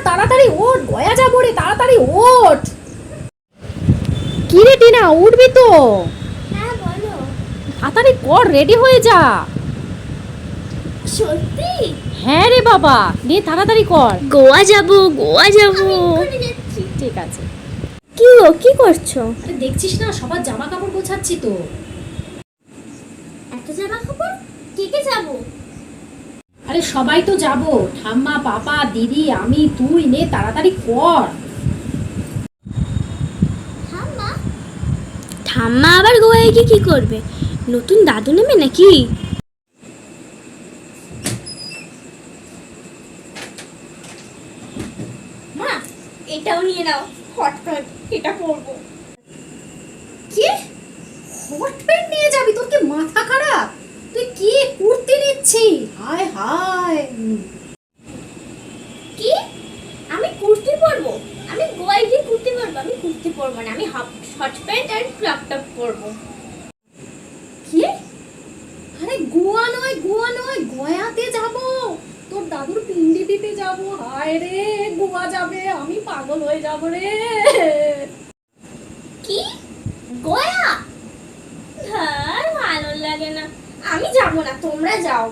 তাড়াতাড়ি ওঠ, গয়া যাবো রে, তাড়াতাড়ি ওঠ। কি রে টিনা, উঠবি তো? হ্যাঁ বলো। তাড়াতাড়ি কর, রেডি হয়ে যা। সত্যি? হ্যাঁ রে বাবা, নে তাড়াতাড়ি কর। গোয়া যাব, গোয়া যাব। আমি যাচ্ছি। ঠিক আছে। কি গো, কি করছো? আরে দেখছিস না, সবার জামা কাপড় গোছাচ্ছি তো। এত জামা কাপড়? কে কে যাবো? আরে সবাই তো যাবো, ঠাম্মা, পাপা, দিদি, আমি, তুই, নে তাড়াতাড়ি কর। ঠাম্মা? ঠাম্মা আবার গোয়ায় গিয়ে কি করবে? নতুন দাদু নেবে নাকি? মা, এটাও নিয়ে নাও, হটপট, এটা পরবো। কি হট প্যান্ট নিয়ে যাবি? তোর কি মাথা খারাপ? তুই কি কুর্তি নিচ্ছি? হায় হায়। কি? আমি কুর্তি পরবো? আমি গোয়ায় গিয়ে কুর্তি পরবো? আমি কুর্তি পরবো না, আমি হট প্যান্ট আর ক্রপ টপ পরবো। কি? আরে গোয়া নয়, গোয়া নয়, গয়াতে যাব। তোর দাদুর পিন্ডি দিতে যাব। হায় রে, গোয়া যাবে, আমি পাগল হয়ে যাব রে। কি? গয়া? আর ভালো লাগে না, আমি যাবো না, তোমরা যাও।